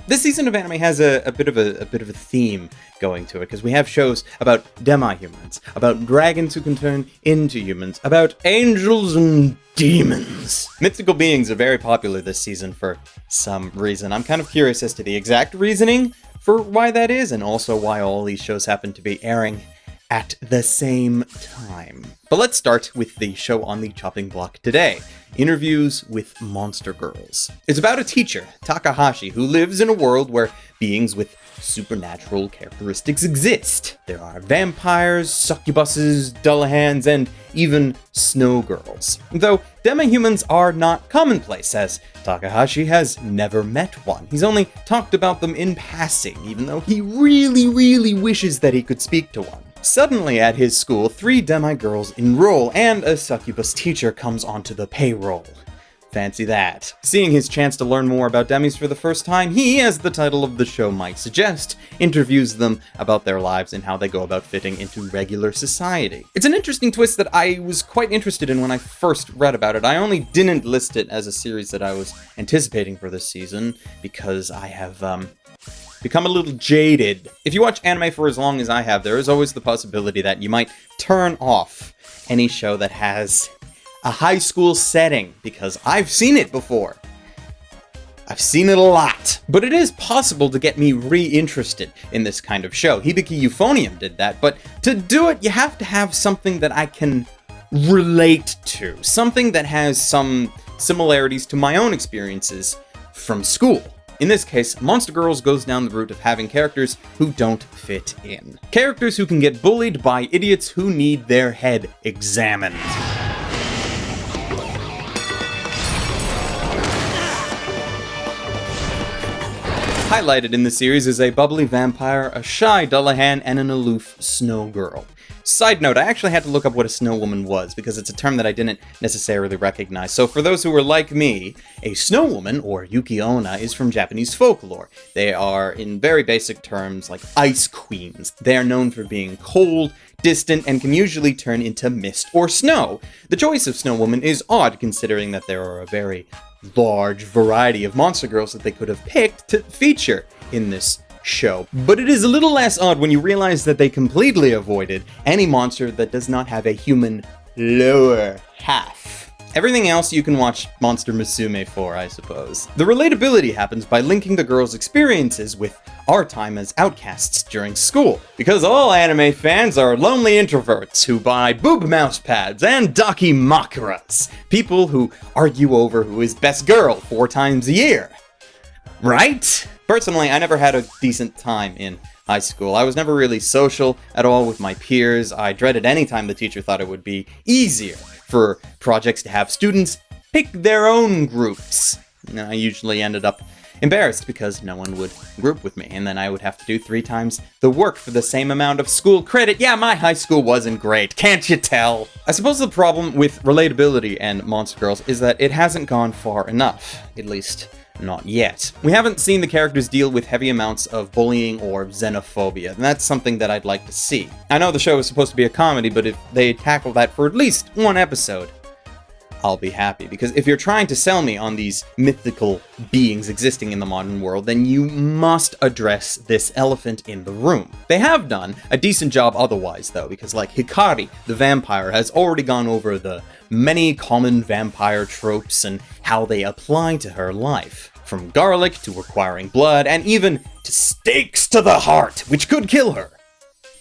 This season of anime has a bit of a theme going to it, because we have shows about demi-humans, about dragons who can turn into humans, about angels and demons. Mythical beings are very popular this season for some reason. I'm kind of curious as to the exact reasoning for why that is, and also why all these shows happen to be airing at the same time. But let's start with the show on the chopping block today. Interviews with Monster Girls. It's about a teacher, Takahashi, who lives in a world where beings with supernatural characteristics exist. There are vampires, succubuses, dullahans, and even snow girls. Though demi-humans are not commonplace, as Takahashi has never met one. He's only talked about them in passing, even though he really wishes that he could speak to one. Suddenly at his school, 3 demi-girls enroll, and a succubus teacher comes onto the payroll. Fancy that. Seeing his chance to learn more about demis for the first time, he, as the title of the show might suggest, interviews them about their lives and how they go about fitting into regular society. It's an interesting twist that I was quite interested in when I first read about it. I only didn't list it as a series that I was anticipating for this season, because I have, become a little jaded. If you watch anime for as long as I have, there is always the possibility that you might turn off any show that has a high school setting, because I've seen it before. I've seen it a lot. But it is possible to get me re-interested in this kind of show. Hibiki Euphonium did that, but to do it, you have to have something that I can relate to. Something that has some similarities to my own experiences from school. In this case, Monster Girls goes down the route of having characters who don't fit in. Characters who can get bullied by idiots who need their head examined. Highlighted in the series is a bubbly vampire, a shy dullahan, and an aloof snow girl. Side note, I actually had to look up what a snow woman was, because it's a term that I didn't necessarily recognize. So for those who are like me, a snow woman, or yuki-onna, is from Japanese folklore. They are, in very basic terms, like ice queens. They are known for being cold, distant, and can usually turn into mist or snow. The choice of snow woman is odd, considering that there are a very large variety of monster girls that they could have picked to feature in this show. But it is a little less odd when you realize that they completely avoided any monster that does not have a human lower half. Everything else you can watch Monster Musume for, I suppose. The relatability happens by linking the girls' experiences with our time as outcasts during school. Because all anime fans are lonely introverts who buy boob mouse pads and dakimakuras. People who argue over who is best girl 4 times a year. Right? Personally, I never had a decent time in high school. I was never really social at all with my peers. I dreaded any time the teacher thought it would be easier for projects to have students pick their own groups. I usually ended up embarrassed because no one would group with me, and then I would have to do 3 times the work for the same amount of school credit. Yeah, my high school wasn't great, can't you tell? I suppose the problem with relatability and Monster Girls is that it hasn't gone far enough, at least not yet. We haven't seen the characters deal with heavy amounts of bullying or xenophobia, and that's something that I'd like to see. I know the show is supposed to be a comedy, but if they tackle that for at least 1 episode, I'll be happy. Because if you're trying to sell me on these mythical beings existing in the modern world, then you must address this elephant in the room. They have done a decent job otherwise, though, because like Hikari, the vampire, has already gone over the many common vampire tropes and how they apply to her life. From garlic to requiring blood, and even to stakes to the heart, which could kill her.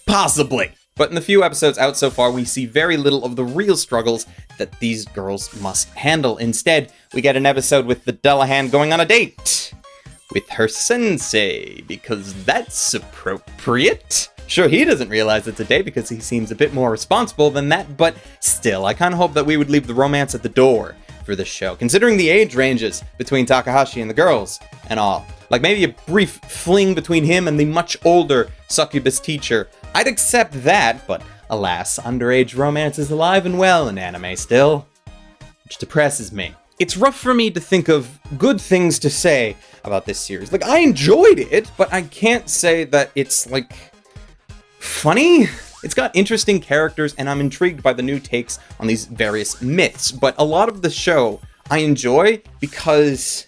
Possibly. But in the few episodes out so far, we see very little of the real struggles that these girls must handle. Instead, we get an episode with the Dullahan going on a date with her sensei, because that's appropriate. Sure, he doesn't realize it's a date because he seems a bit more responsible than that, but still, I kind of hope that we would leave the romance at the door for this show, considering the age ranges between Takahashi and the girls and all. Like maybe a brief fling between him and the much older succubus teacher. I'd accept that, but alas, underage romance is alive and well in anime still, which depresses me. It's rough for me to think of good things to say about this series. Like, I enjoyed it, but I can't say that it's, like, funny. It's got interesting characters, and I'm intrigued by the new takes on these various myths, but a lot of the show I enjoy because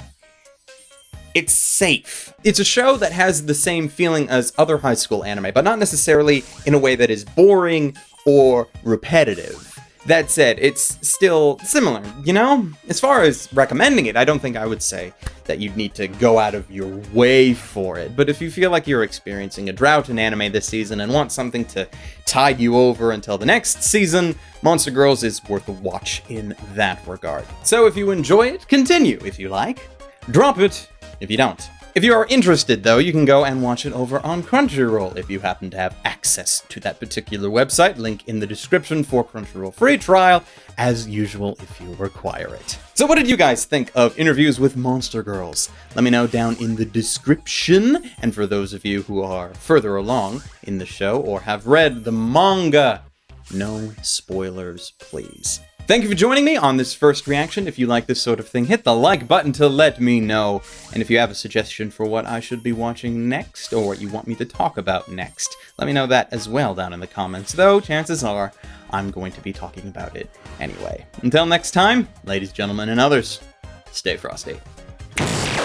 It's safe. It's a show that has the same feeling as other high school anime, but not necessarily in a way that is boring or repetitive. That said, it's still similar, you know? As far as recommending it, I don't think I would say that you'd need to go out of your way for it. But if you feel like you're experiencing a drought in anime this season and want something to tide you over until the next season, Monster Girls is worth a watch in that regard. So if you enjoy it, continue. If you like, drop it if you don't. If you are interested, though, you can go and watch it over on Crunchyroll if you happen to have access to that particular website. Link in the description for Crunchyroll free trial, as usual, if you require it. So what did you guys think of Interviews with Monster Girls? Let me know down in the description. And for those of you who are further along in the show or have read the manga, no spoilers, please. Thank you for joining me on this first reaction. If you like this sort of thing, hit the like button to let me know. And if you have a suggestion for what I should be watching next, or what you want me to talk about next, let me know that as well down in the comments, though chances are I'm going to be talking about it anyway. Until next time, ladies, gentlemen, and others, stay frosty.